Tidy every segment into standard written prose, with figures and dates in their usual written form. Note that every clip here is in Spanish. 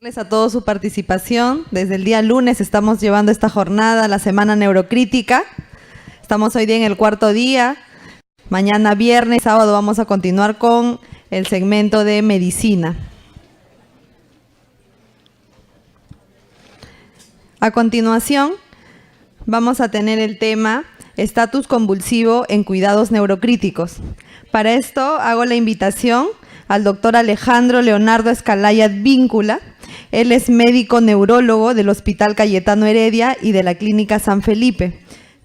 A todos su participación. Desde el día lunes estamos llevando esta jornada, la Semana Neurocrítica. Estamos hoy día en el cuarto día. Mañana viernes, sábado vamos a continuar con el segmento de medicina. A continuación, vamos a tener el tema estatus convulsivo en cuidados neurocríticos. Para esto hago la invitación al doctor Alejandro Leonardo Escalaya Advíncula. Él es médico neurólogo del Hospital Cayetano Heredia y de la Clínica San Felipe.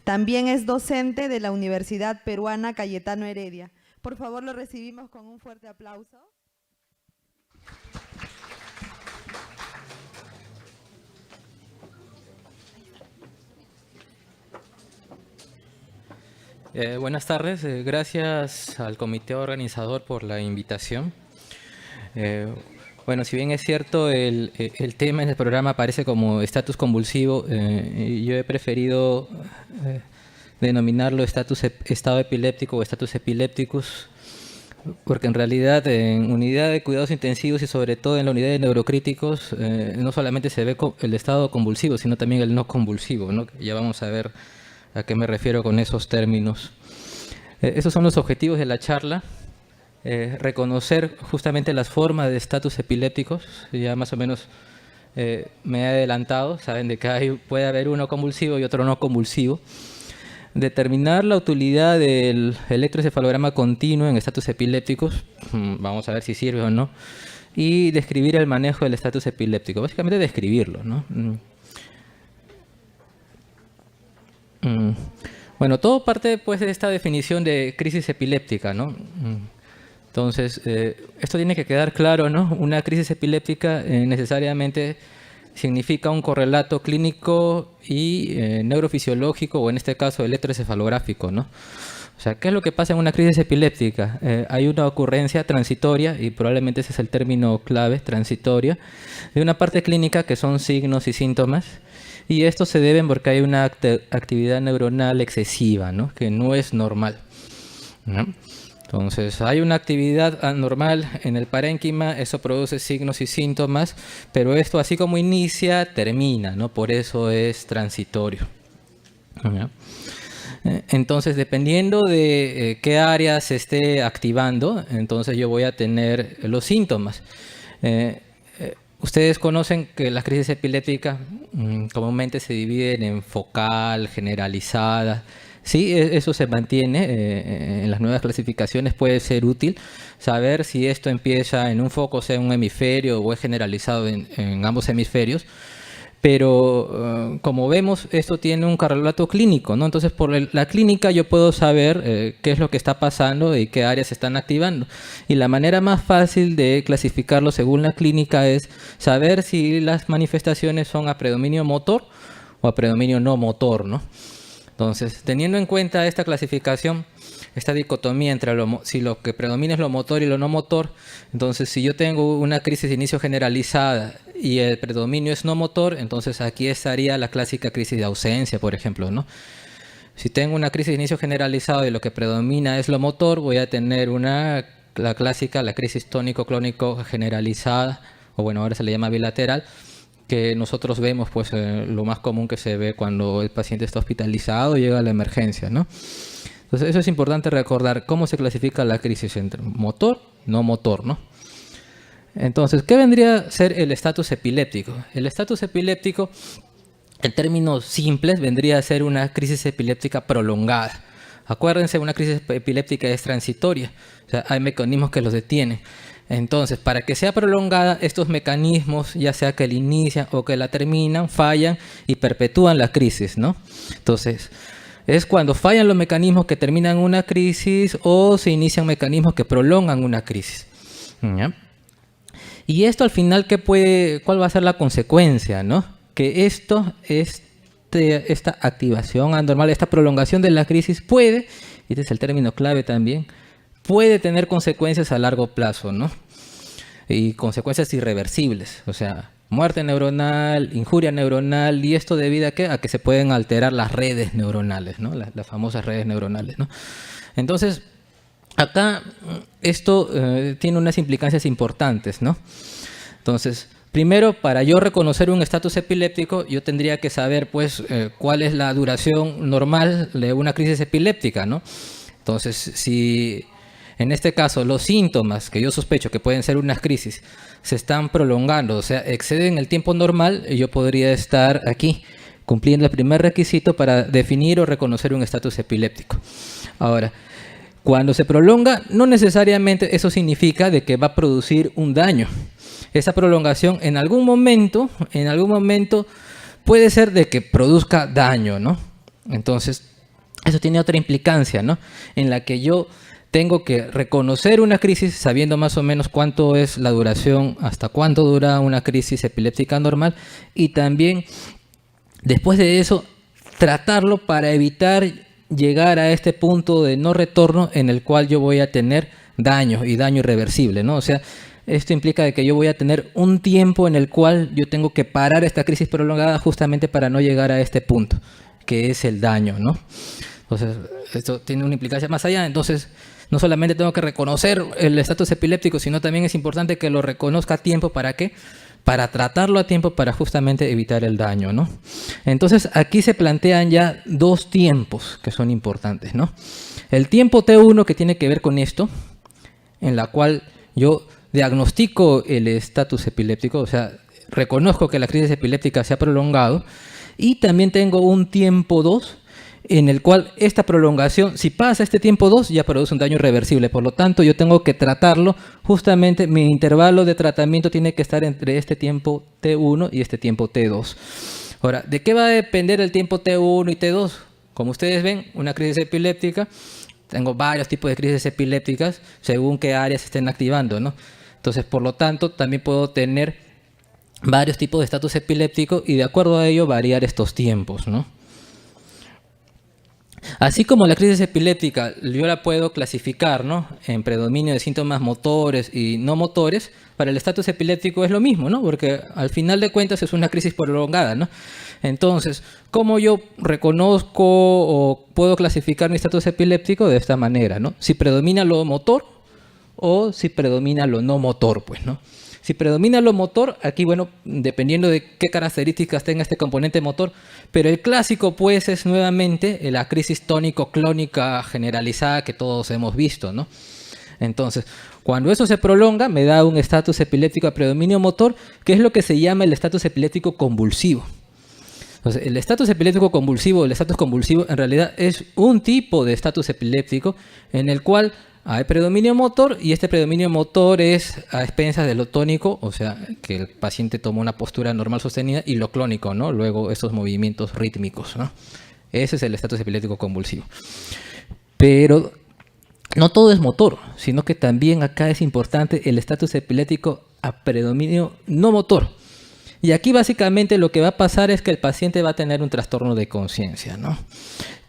También es docente de la Universidad Peruana Cayetano Heredia. Por favor, lo recibimos con un fuerte aplauso. Buenas tardes, gracias al comité organizador por la invitación. Bueno, si bien es cierto, el tema en el programa aparece como estatus convulsivo, yo he preferido denominarlo estado epiléptico o estatus epilépticus, porque en realidad en unidad de cuidados intensivos y sobre todo en la unidad de neurocríticos no solamente se ve el estado convulsivo, sino también el no convulsivo, ¿no? Ya vamos a ver a qué me refiero con esos términos. Esos son los objetivos de la charla. Reconocer justamente las formas de estatus epilépticos. Ya más o menos me he adelantado. Saben de que puede haber uno convulsivo y otro no convulsivo. Determinar la utilidad del electroencefalograma continuo en estatus epilépticos. Vamos a ver si sirve o no. Y describir el manejo del estatus epiléptico. Básicamente describirlo, ¿no? Bueno, todo parte pues de esta definición de crisis epiléptica, ¿no? Entonces, esto tiene que quedar claro, ¿no? Una crisis epiléptica necesariamente significa un correlato clínico y neurofisiológico, o en este caso electroencefalográfico, ¿no? O sea, ¿qué es lo que pasa en una crisis epiléptica? Hay una ocurrencia transitoria, y probablemente ese es el término clave, transitoria, de una parte clínica que son signos y síntomas. Y esto se debe porque hay una actividad neuronal excesiva, ¿no? Que no es normal, ¿no? Entonces, hay una actividad anormal en el parénquima, eso produce signos y síntomas, pero esto, así como inicia, termina, ¿no? Por eso es transitorio, ¿no? Entonces, dependiendo de qué área se esté activando, entonces yo voy a tener los síntomas. Ustedes conocen que las crisis epilépticas comúnmente se dividen en focal, generalizada. Sí, eso se mantiene en las nuevas clasificaciones. Puede ser útil saber si esto empieza en un foco, o sea, en un hemisferio, o es generalizado en ambos hemisferios. Pero como vemos, esto tiene un correlato clínico, ¿no? Entonces, por la clínica yo puedo saber qué es lo que está pasando y qué áreas se están activando. Y la manera más fácil de clasificarlo según la clínica es saber si las manifestaciones son a predominio motor o a predominio no motor, ¿no? Entonces, teniendo en cuenta esta clasificación, esta dicotomía entre si lo que predomina es lo motor y lo no motor, entonces si yo tengo una crisis de inicio generalizada y el predominio es no motor, entonces aquí estaría la clásica crisis de ausencia, por ejemplo, ¿no? Si tengo una crisis de inicio generalizado y lo que predomina es lo motor, voy a tener la clásica, la crisis tónico-clónico generalizada, o bueno, ahora se le llama bilateral, que nosotros vemos, pues lo más común que se ve cuando el paciente está hospitalizado y llega a la emergencia, ¿no? Entonces, eso es importante recordar, cómo se clasifica la crisis entre motor, no motor, ¿no? Entonces, ¿qué vendría a ser el estatus epiléptico? El estatus epiléptico, en términos simples, vendría a ser una crisis epiléptica prolongada. Acuérdense, una crisis epiléptica es transitoria, o sea, hay mecanismos que los detienen. Entonces, para que sea prolongada, estos mecanismos, ya sea que la inician o que la terminan, fallan y perpetúan la crisis, ¿no? Entonces, es cuando fallan los mecanismos que terminan una crisis o se inician mecanismos que prolongan una crisis, ¿ya? Y esto al final, ¿cuál va a ser la consecuencia, no? Que esta activación anormal, esta prolongación de la crisis puede, y este es el término clave también, puede tener consecuencias a largo plazo, ¿no? Y consecuencias irreversibles, o sea, muerte neuronal, injuria neuronal, y esto debido a ¿qué? A que se pueden alterar las redes neuronales, ¿no? Las famosas redes neuronales, ¿no? Entonces, acá esto tiene unas implicancias importantes, ¿no? Entonces, Primero, para yo reconocer un estatus epiléptico, yo tendría que saber, pues, cuál es la duración normal de una crisis epiléptica, ¿no? Entonces, si en este caso los síntomas que yo sospecho que pueden ser unas crisis se están prolongando, o sea, exceden el tiempo normal, yo podría estar aquí cumpliendo el primer requisito para definir o reconocer un estatus epiléptico. Ahora, cuando se prolonga, no necesariamente eso significa de que va a producir un daño. Esa prolongación en algún momento puede ser de que produzca daño, ¿no? Entonces, eso tiene otra implicancia, ¿no? En la que yo tengo que reconocer una crisis sabiendo más o menos cuánto es la duración, hasta cuánto dura una crisis epiléptica normal, y también después de eso tratarlo para evitar llegar a este punto de no retorno en el cual yo voy a tener daño y daño irreversible, ¿no? O sea, esto implica de que yo voy a tener un tiempo en el cual yo tengo que parar esta crisis prolongada justamente para no llegar a este punto, que es el daño, ¿no? Entonces, esto tiene una implicancia más allá. Entonces, no solamente tengo que reconocer el estatus epiléptico, sino también es importante que lo reconozca a tiempo. ¿Para qué? Para tratarlo a tiempo, para justamente evitar el daño, ¿no? Entonces, aquí se plantean ya dos tiempos que son importantes, ¿no? El tiempo T1, que tiene que ver con esto, en la cual yo diagnostico el estatus epiléptico, o sea, reconozco que la crisis epiléptica se ha prolongado, y también tengo un tiempo 2, en el cual esta prolongación, si pasa este tiempo 2, ya produce un daño irreversible. Por lo tanto, yo tengo que tratarlo, justamente mi intervalo de tratamiento tiene que estar entre este tiempo T1 y este tiempo T2. Ahora, ¿de qué va a depender el tiempo T1 y T2? Como ustedes ven, una crisis epiléptica, tengo varios tipos de crisis epilépticas según qué áreas se estén activando, ¿no? Entonces, por lo tanto, también puedo tener varios tipos de estatus epiléptico y de acuerdo a ello variar estos tiempos, ¿no? Así como la crisis epiléptica yo la puedo clasificar, ¿no?, en predominio de síntomas motores y no motores, para el estatus epiléptico es lo mismo, ¿no? Porque al final de cuentas es una crisis prolongada, ¿no? Entonces, ¿cómo yo reconozco o puedo clasificar mi estatus epiléptico? De esta manera, ¿no? Si predomina lo motor o si predomina lo no motor, pues, ¿no? Si predomina lo motor, aquí, bueno, dependiendo de qué características tenga este componente motor, pero el clásico, pues, es nuevamente la crisis tónico-clónica generalizada que todos hemos visto, ¿no? Entonces, cuando eso se prolonga, me da un estatus epiléptico a predominio motor, que es lo que se llama el estatus epiléptico convulsivo. Entonces, el estatus epiléptico convulsivo, el estatus convulsivo, en realidad es un tipo de estatus epiléptico en el cual hay predominio motor y este predominio motor es a expensas de lo tónico, o sea, que el paciente toma una postura normal sostenida, y lo clónico, ¿no? Luego esos movimientos rítmicos, ¿no? Ese es el estatus epiléptico convulsivo. Pero no todo es motor, sino que también acá es importante el estatus epiléptico a predominio no motor. Y aquí básicamente lo que va a pasar es que el paciente va a tener un trastorno de conciencia, ¿no?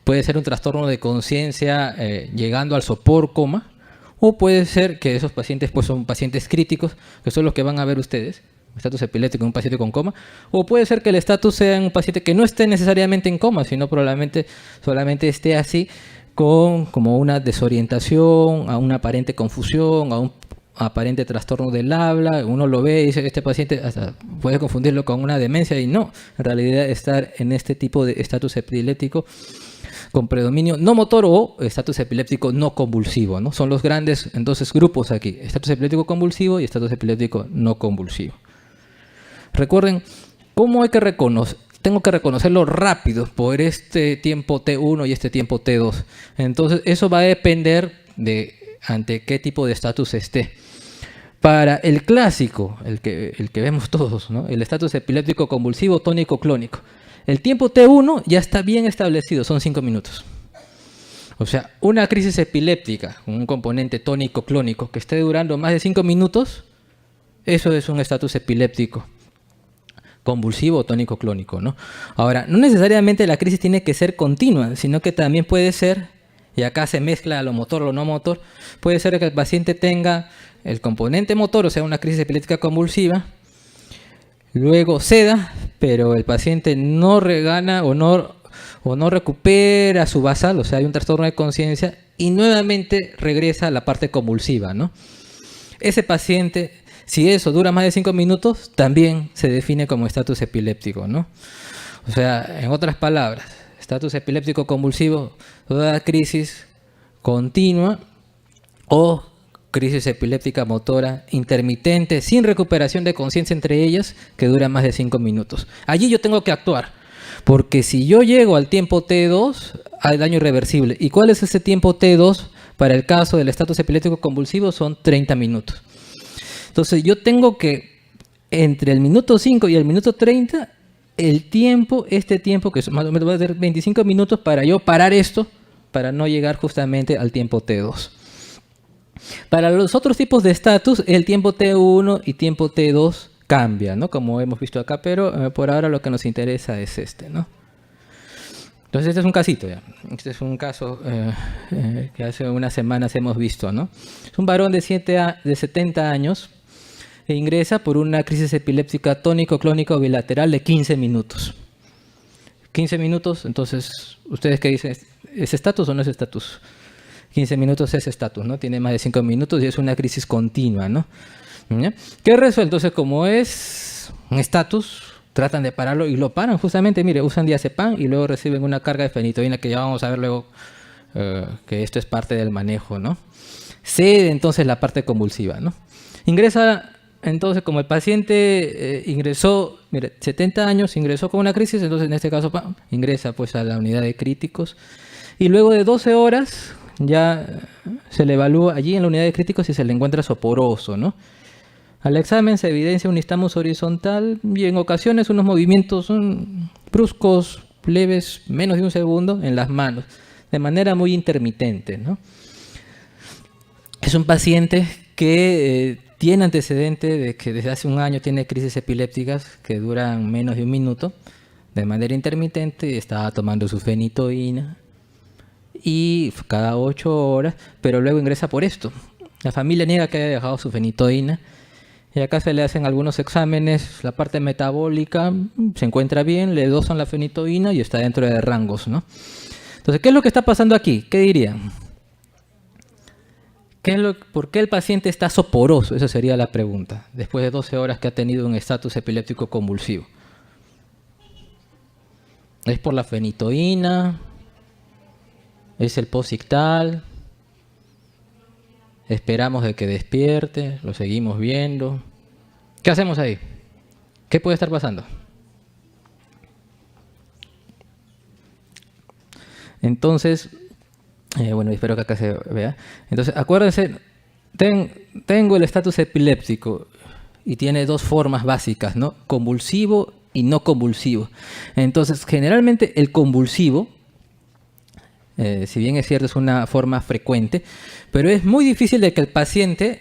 Puede ser un trastorno de conciencia llegando al sopor coma, o puede ser que esos pacientes pues son pacientes críticos, que son los que van a ver ustedes, estatus epiléptico en un paciente con coma, o puede ser que el estatus sea en un paciente que no esté necesariamente en coma, sino probablemente solamente esté así con como una desorientación, a una aparente confusión, a un aparente trastorno del habla. Uno lo ve y dice que este paciente hasta puede confundirlo con una demencia, y no, en realidad estar en este tipo de estatus epiléptico con predominio no motor o estatus epiléptico no convulsivo, ¿no? Son los grandes entonces grupos aquí: estatus epiléptico convulsivo y estatus epiléptico no convulsivo. Recuerden, ¿cómo hay que reconocer? Tengo que reconocerlo rápido por este tiempo T1 y este tiempo T2. Entonces, eso va a depender de ante qué tipo de estatus esté. Para el clásico, el que vemos todos, ¿no?, el estatus epiléptico convulsivo tónico clónico, el tiempo T1 ya está bien establecido, son 5 minutos. O sea, una crisis epiléptica con un componente tónico clónico que esté durando más de 5 minutos, eso es un estatus epiléptico convulsivo o tónico clónico, ¿no? Ahora, no necesariamente la crisis tiene que ser continua, sino que también puede ser, y acá se mezcla lo motor, lo no motor, puede ser que el paciente tenga el componente motor, o sea, una crisis epiléptica convulsiva, luego ceda, pero el paciente no regana o no recupera su basal, o sea, hay un trastorno de conciencia, y nuevamente regresa a la parte convulsiva, ¿no? Ese paciente Si eso dura más de 5 minutos, también se define como estatus epiléptico, ¿no? O sea, en otras palabras, estatus epiléptico convulsivo, toda crisis continua o crisis epiléptica motora intermitente, sin recuperación de conciencia entre ellas, que dura más de 5 minutos. Allí yo tengo que actuar, porque si yo llego al tiempo T2, hay daño irreversible. ¿Y cuál es ese tiempo T2? Para el caso del estatus epiléptico convulsivo son 30 minutos. Entonces yo tengo que, entre el minuto 5 y el minuto 30, este tiempo, que más o menos va a ser 25 minutos, para yo parar esto, para no llegar justamente al tiempo T2. Para los otros tipos de estatus, el tiempo T1 y tiempo T2 cambia, ¿no? Como hemos visto acá, pero por ahora lo que nos interesa es este, ¿no? Entonces este es un casito ya. Este es un caso que hace unas semanas hemos visto, ¿no? Es un varón de 70 años e ingresa por una crisis epiléptica tónico-clónica bilateral de 15 minutos. 15 minutos, entonces, ¿ustedes qué dicen? ¿Es estatus o no es estatus? 15 minutos es estatus, ¿no? Tiene más de 5 minutos y es una crisis continua, ¿no? ¿Qué resuelve? Entonces, como es un estatus, tratan de pararlo y lo paran justamente, mire, usan diazepam y luego reciben una carga de fenitoína, que ya vamos a ver luego que esto es parte del manejo, ¿no? Cede entonces la parte convulsiva, ¿no? Ingresa entonces, como el paciente ingresó, mire, 70 años, ingresó con una crisis, entonces en este caso ingresa pues a la unidad de críticos y luego de 12 horas ya se le evalúa allí en la unidad de críticos si se le encuentra soporoso, ¿no? Al examen se evidencia un nistagmus horizontal y en ocasiones unos movimientos bruscos, leves, menos de un segundo en las manos, de manera muy intermitente, ¿no? Es un paciente que tiene antecedente de que desde hace un año tiene crisis epilépticas que duran menos de un minuto, de manera intermitente, y estaba tomando su fenitoína y cada 8 horas, pero luego ingresa por esto. La familia niega que haya dejado su fenitoína y acá se le hacen algunos exámenes, la parte metabólica se encuentra bien, le dosan la fenitoína y está dentro de rangos, ¿no? Entonces, ¿qué es lo que está pasando aquí? ¿Qué dirían? ¿Por qué el paciente está soporoso? Esa sería la pregunta, después de 12 horas que ha tenido un estatus epiléptico convulsivo. ¿Es por la fenitoína? ¿Es el posictal? Esperamos de que despierte, lo seguimos viendo. ¿Qué hacemos ahí? ¿Qué puede estar pasando? Entonces, bueno, espero que acá se vea. Entonces, acuérdense, tengo el estatus epiléptico y tiene dos formas básicas, ¿no? Convulsivo y no convulsivo. Entonces, generalmente el convulsivo, si bien es cierto, es una forma frecuente, pero es muy difícil de que el paciente,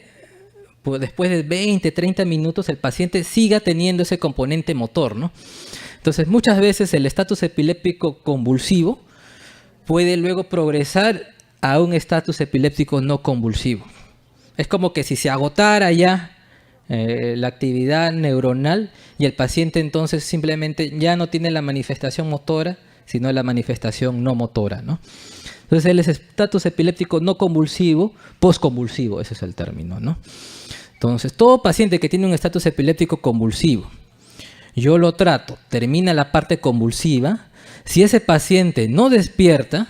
pues después de 20, 30 minutos, el paciente siga teniendo ese componente motor, ¿no? Entonces, muchas veces el estatus epiléptico convulsivo puede luego progresar a un estatus epiléptico no convulsivo. Es como que si se agotara ya la actividad neuronal y el paciente entonces simplemente ya no tiene la manifestación motora, sino la manifestación no motora, ¿no? Entonces él es estatus epiléptico no convulsivo, posconvulsivo, ese es el término, ¿no? Entonces todo paciente que tiene un estatus epiléptico convulsivo, yo lo trato, termina la parte convulsiva, si ese paciente no despierta,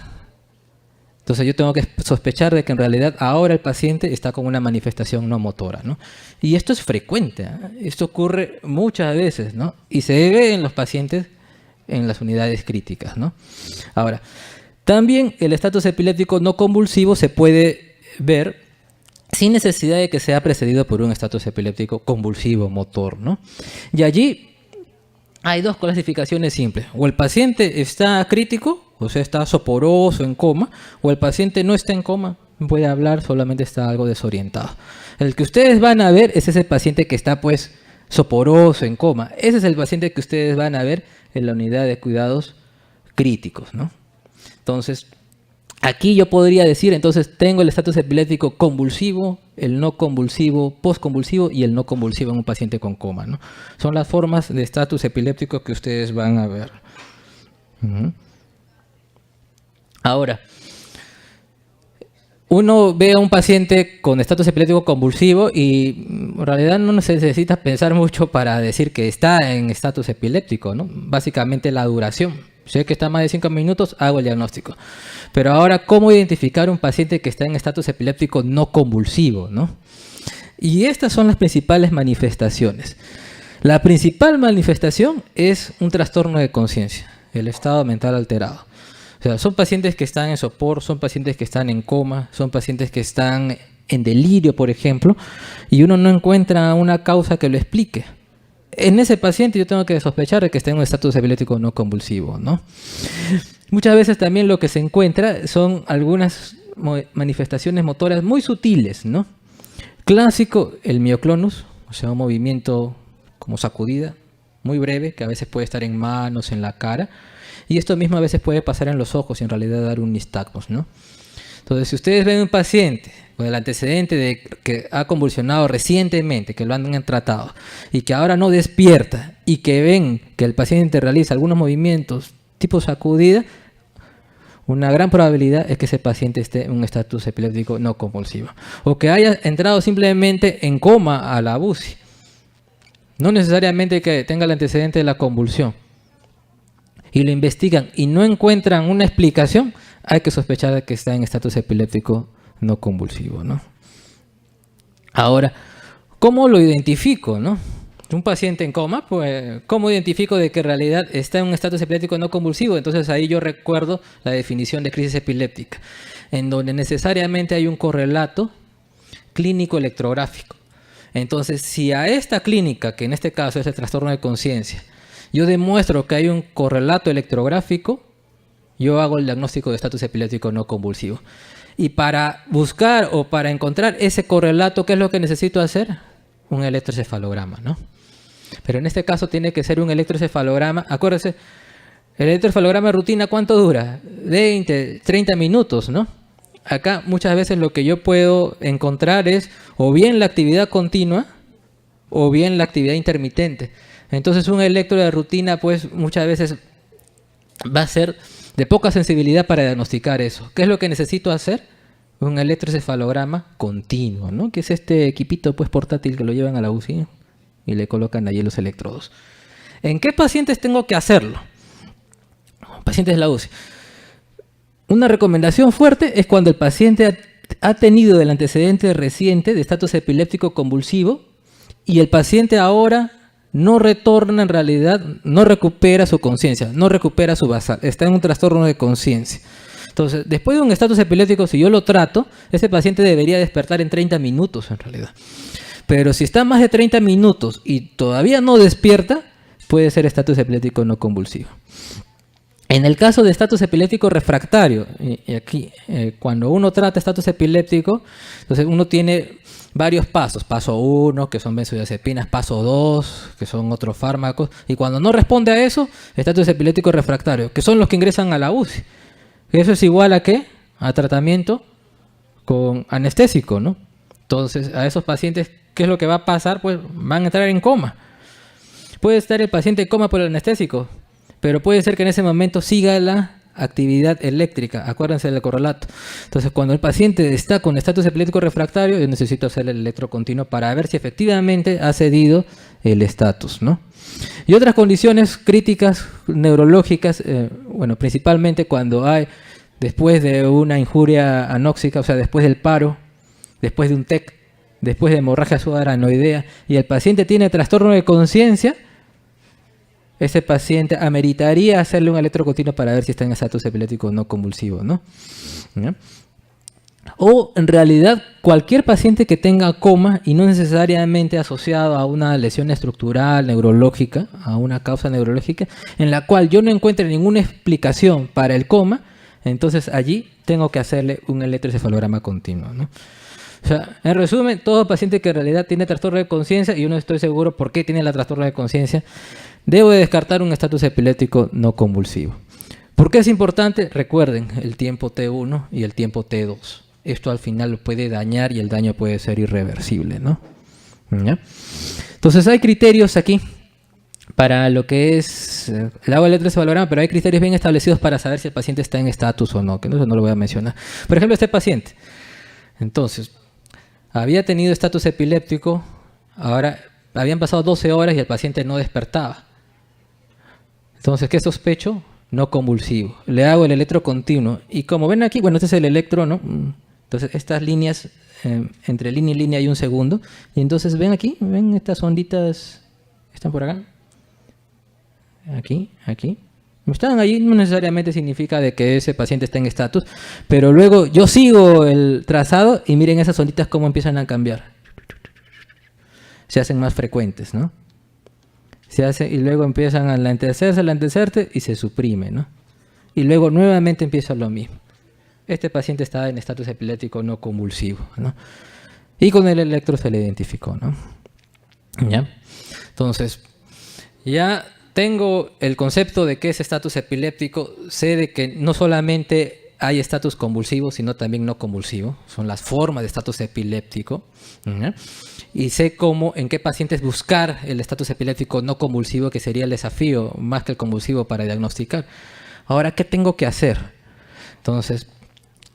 entonces yo tengo que sospechar de que en realidad ahora el paciente está con una manifestación no motora, ¿no? Y esto es frecuente, ¿eh? Esto ocurre muchas veces, ¿no? Y se ve en los pacientes en las unidades críticas, ¿no? Ahora, también el estatus epiléptico no convulsivo se puede ver sin necesidad de que sea precedido por un estatus epiléptico convulsivo motor, ¿no? Y allí hay dos clasificaciones simples. O el paciente está crítico, o sea, está soporoso, en coma, o el paciente no está en coma, puede hablar, solamente está algo desorientado. El que ustedes van a ver es ese paciente que está, pues, soporoso, en coma. Ese es el paciente que ustedes van a ver en la unidad de cuidados críticos, ¿no? Entonces, aquí yo podría decir, entonces, tengo el estatus epiléptico convulsivo, el no convulsivo, posconvulsivo y el no convulsivo en un paciente con coma, ¿no? Son las formas de estatus epiléptico que ustedes van a ver. Ahora, uno ve a un paciente con estatus epiléptico convulsivo y en realidad no se necesita pensar mucho para decir que está en estatus epiléptico, ¿no? Básicamente la duración. Si es que está más de 5 minutos, hago el diagnóstico. Pero ahora, ¿cómo identificar un paciente que está en estatus epiléptico no convulsivo, ¿no? Y estas son las principales manifestaciones. La principal manifestación es un trastorno de conciencia, el estado mental alterado. O sea, son pacientes que están en sopor, son pacientes que están en coma, son pacientes que están en delirio, por ejemplo, y uno no encuentra una causa que lo explique. En ese paciente yo tengo que sospechar de que está en un estatus epiléptico no convulsivo, ¿no? Muchas veces también lo que se encuentra son algunas manifestaciones motoras muy sutiles, ¿no? Clásico, el mioclonus, o sea, un movimiento como sacudida, muy breve, que a veces puede estar en manos, en la cara. Y esto mismo a veces puede pasar en los ojos y en realidad dar un nistagmus, ¿no? Entonces, si ustedes ven un paciente con el antecedente de que ha convulsionado recientemente, que lo han tratado, y que ahora no despierta, y que ven que el paciente realiza algunos movimientos tipo sacudida, una gran probabilidad es que ese paciente esté en un estatus epiléptico no convulsivo. O que haya entrado simplemente en coma a la UCI. No necesariamente que tenga el antecedente de la convulsión. Y lo investigan y no encuentran una explicación, hay que sospechar de que está en estatus epiléptico no convulsivo, ¿no? Ahora, ¿cómo lo identifico, no? Un paciente en coma, pues, ¿cómo identifico de que en realidad está en un estatus epiléptico no convulsivo? Entonces ahí yo recuerdo la definición de crisis epiléptica, en donde necesariamente hay un correlato clínico electrográfico. Entonces, si a esta clínica, que en este caso es el trastorno de conciencia, yo demuestro que hay un correlato electrográfico, yo hago el diagnóstico de estatus epiléptico no convulsivo. Y para buscar o para encontrar ese correlato, ¿qué es lo que necesito hacer? Un electroencefalograma, ¿no? Pero en este caso tiene que ser un electroencefalograma. Acuérdense, el electroencefalograma de rutina, ¿cuánto dura? 20, 30 minutos, ¿no? Acá muchas veces lo que yo puedo encontrar es o bien la actividad continua o bien la actividad intermitente. Entonces un electro de rutina pues muchas veces va a ser de poca sensibilidad para diagnosticar eso. ¿Qué es lo que necesito hacer? Un electroencefalograma continuo, ¿no? Que es este equipito pues portátil que lo llevan a la UCI y le colocan allí los electrodos. ¿En qué pacientes tengo que hacerlo? Pacientes de la UCI. Una recomendación fuerte es cuando el paciente ha tenido el antecedente reciente de estatus epiléptico convulsivo y el paciente ahora no retorna en realidad, no recupera su conciencia, no recupera su basal, está en un trastorno de conciencia. Entonces, después de un estatus epiléptico, si yo lo trato, ese paciente debería despertar en 30 minutos en realidad. Pero si está más de 30 minutos y todavía no despierta, puede ser estatus epiléptico no convulsivo. En el caso de estatus epiléptico refractario, y aquí cuando uno trata estatus epiléptico, entonces uno tiene varios pasos. Paso 1, que son benzodiazepinas, paso 2, que son otros fármacos, y cuando no responde a eso, estatus epiléptico refractario, que son los que ingresan a la UCI. Eso es igual a ¿qué? A tratamiento con anestésico, ¿no? Entonces, a esos pacientes, ¿qué es lo que va a pasar? Pues van a entrar en coma. Puede estar el paciente en coma por el anestésico, pero puede ser que en ese momento siga la actividad eléctrica. Acuérdense del correlato. Entonces, cuando el paciente está con estatus epiléptico refractario, yo necesito hacer el electrocontinuo para ver si efectivamente ha cedido el estatus, ¿no? Y otras condiciones críticas neurológicas, bueno, principalmente cuando hay, después de una injuria anóxica, o sea, después del paro, después de un TEC, después de hemorragia subaranoidea, y el paciente tiene trastorno de conciencia, ese paciente ameritaría hacerle un electrocontinuo para ver si está en estatus epiléptico no convulsivo, ¿no? ¿Ya? O en realidad cualquier paciente que tenga coma y no necesariamente asociado a una lesión estructural, neurológica, a una causa neurológica, en la cual yo no encuentre ninguna explicación para el coma, entonces allí tengo que hacerle un electroencefalograma continuo, ¿no? O sea, en resumen, todo paciente que en realidad tiene trastorno de conciencia, y yo no estoy seguro por qué tiene la trastorno de conciencia, debo de descartar un estatus epiléptico no convulsivo. ¿Por qué es importante? Recuerden el tiempo T1 y el tiempo T2. Esto al final lo puede dañar y el daño puede ser irreversible, ¿no? ¿Ya? Entonces hay criterios aquí para lo que es el agua electroencefalograma, pero hay criterios bien establecidos para saber si el paciente está en estatus o no, que eso no lo voy a mencionar. Por ejemplo, este paciente Entonces, había tenido estatus epiléptico, ahora habían pasado 12 horas y el paciente no despertaba. Entonces, ¿qué sospecho? No convulsivo. Le hago el electrocontinuo. Y como ven aquí, bueno, este es el electro, ¿no? Entonces, estas líneas, entre línea y línea hay un segundo. Y entonces, ven aquí, ven estas onditas, ¿están por acá? Aquí, aquí. Están ahí, no necesariamente significa de que ese paciente está en estatus, pero luego yo sigo el trazado y miren esas onditas cómo empiezan a cambiar. Se hacen más frecuentes, ¿no? Y luego empiezan a entenderse y se suprime, ¿no? Y luego nuevamente empieza lo mismo. Este paciente está en estatus epiléptico no convulsivo, ¿no? Y con el electro se le identificó, ¿no? ¿Ya? Entonces, ya tengo el concepto de que es estatus epiléptico, sé de que no solamente hay estatus convulsivo, sino también no convulsivo. Son las formas de estatus epiléptico. ¿Ya? Y sé cómo, en qué pacientes buscar el estatus epiléptico no convulsivo, que sería el desafío más que el convulsivo para diagnosticar. Ahora, ¿qué tengo que hacer? Entonces,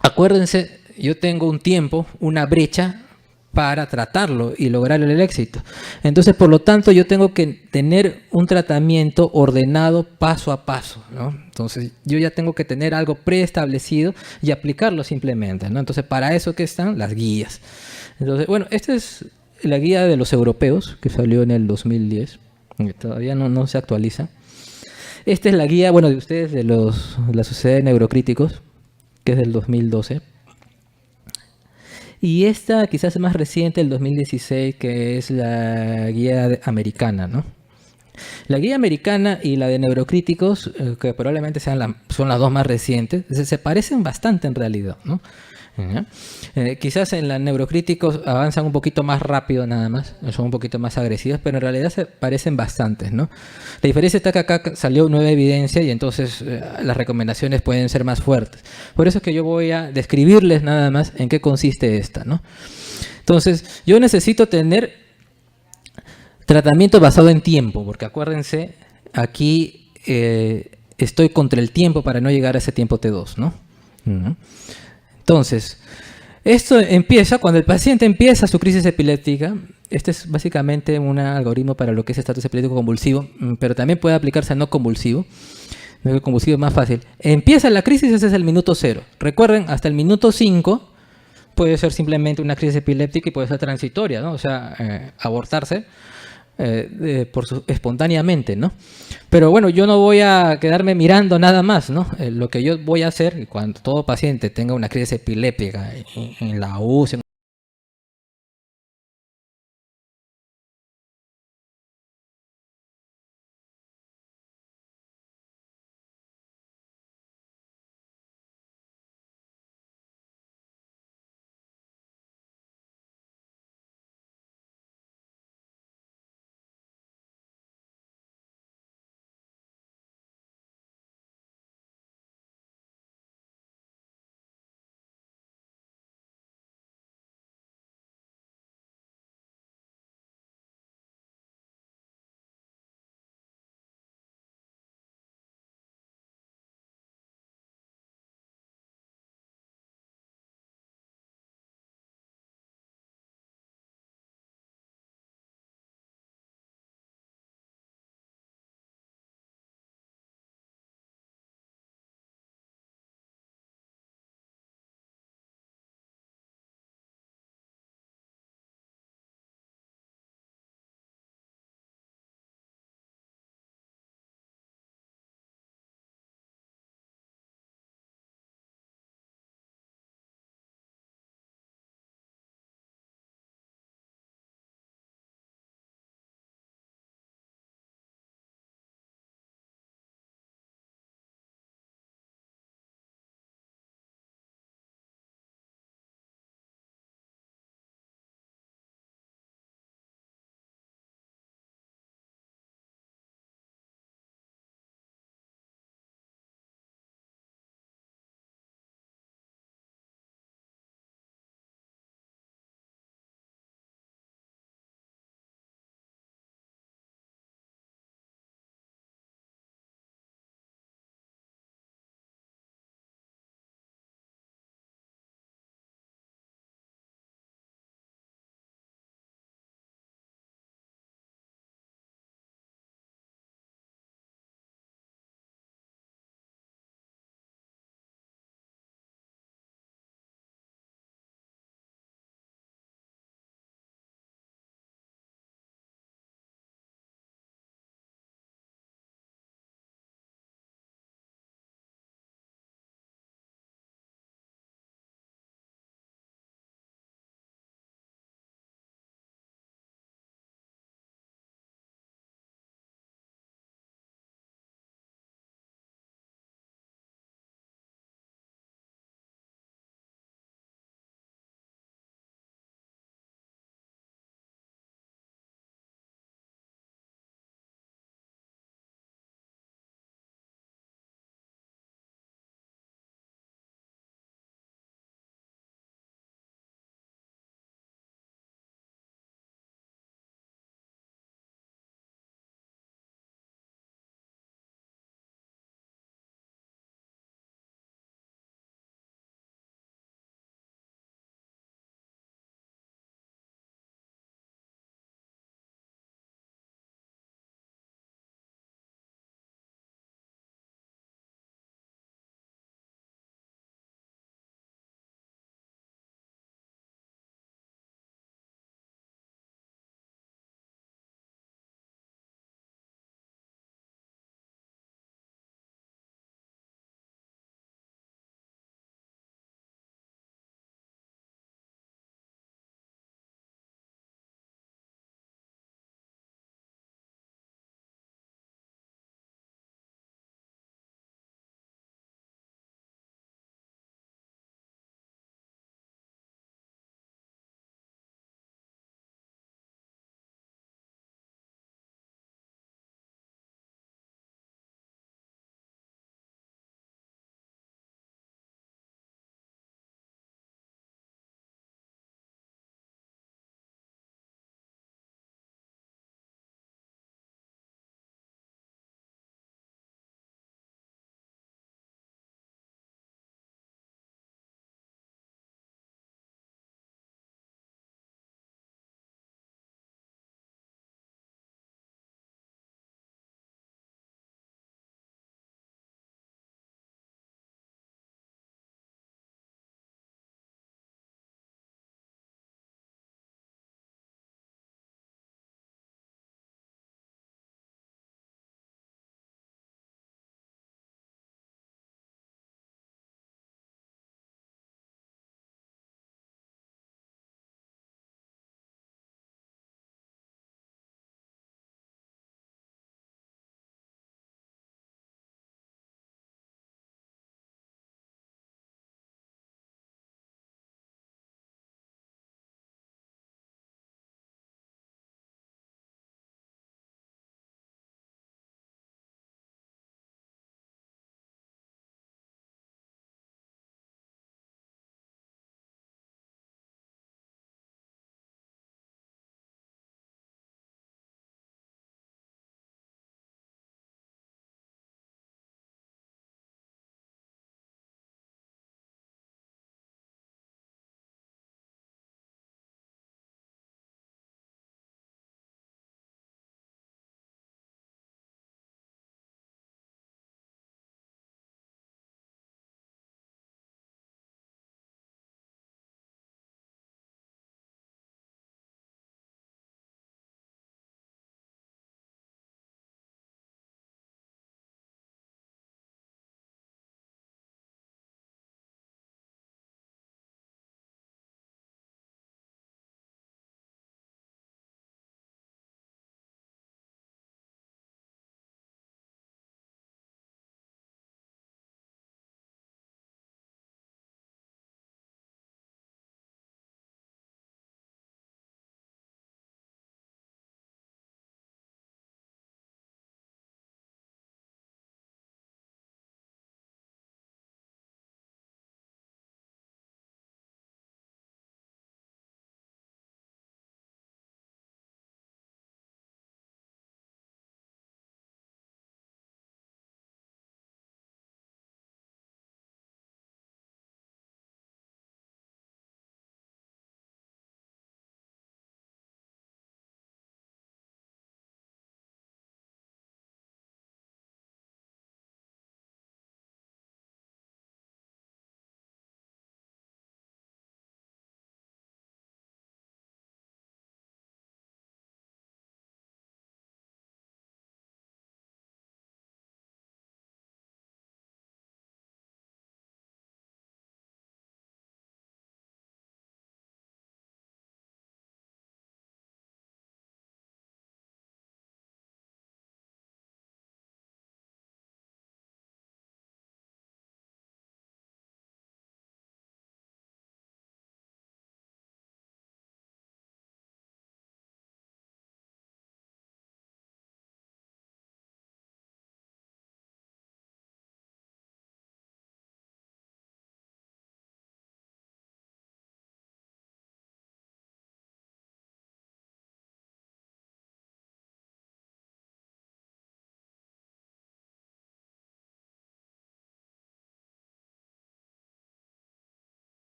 acuérdense, yo tengo un tiempo, una brecha para tratarlo y lograr el éxito. Entonces, por lo tanto, yo tengo que tener un tratamiento ordenado paso a paso, ¿no? Entonces, yo ya tengo que tener algo preestablecido y aplicarlo simplemente, ¿no? Entonces, para eso, ¿qué están? Las guías. Entonces, bueno, esta es la guía de los europeos, que salió en el 2010, que todavía no se actualiza. Esta es la guía, bueno, de ustedes, de la Sociedad de Neurocríticos, que es del 2012. Y esta quizás es más reciente, el 2016, que es la guía americana, ¿no? La guía americana y la de Neurocríticos, que probablemente son las dos más recientes, se parecen bastante en realidad, ¿no? Quizás en la Neurocríticos avanzan un poquito más rápido nada más, son un poquito más agresivas, pero en realidad se parecen bastantes, ¿no? La diferencia está que acá salió nueva evidencia y entonces las recomendaciones pueden ser más fuertes. Por eso es que yo voy a describirles nada más en qué consiste esta, ¿no? Entonces, yo necesito tener tratamiento basado en tiempo, porque acuérdense, aquí estoy contra el tiempo para no llegar a ese tiempo T2, ¿no? Entonces, esto empieza cuando el paciente empieza su crisis epiléptica. Este es básicamente un algoritmo para lo que es estatus epiléptico convulsivo, pero también puede aplicarse a no convulsivo. El convulsivo es más fácil. Empieza la crisis, ese es el minuto 0. Recuerden, hasta el minuto 5 puede ser simplemente una crisis epiléptica y puede ser transitoria, ¿no? O sea, abortarse espontáneamente, ¿no? Pero bueno, yo no voy a quedarme mirando nada más, ¿no? Lo que yo voy a hacer, cuando todo paciente tenga una crisis epiléptica en la UCI,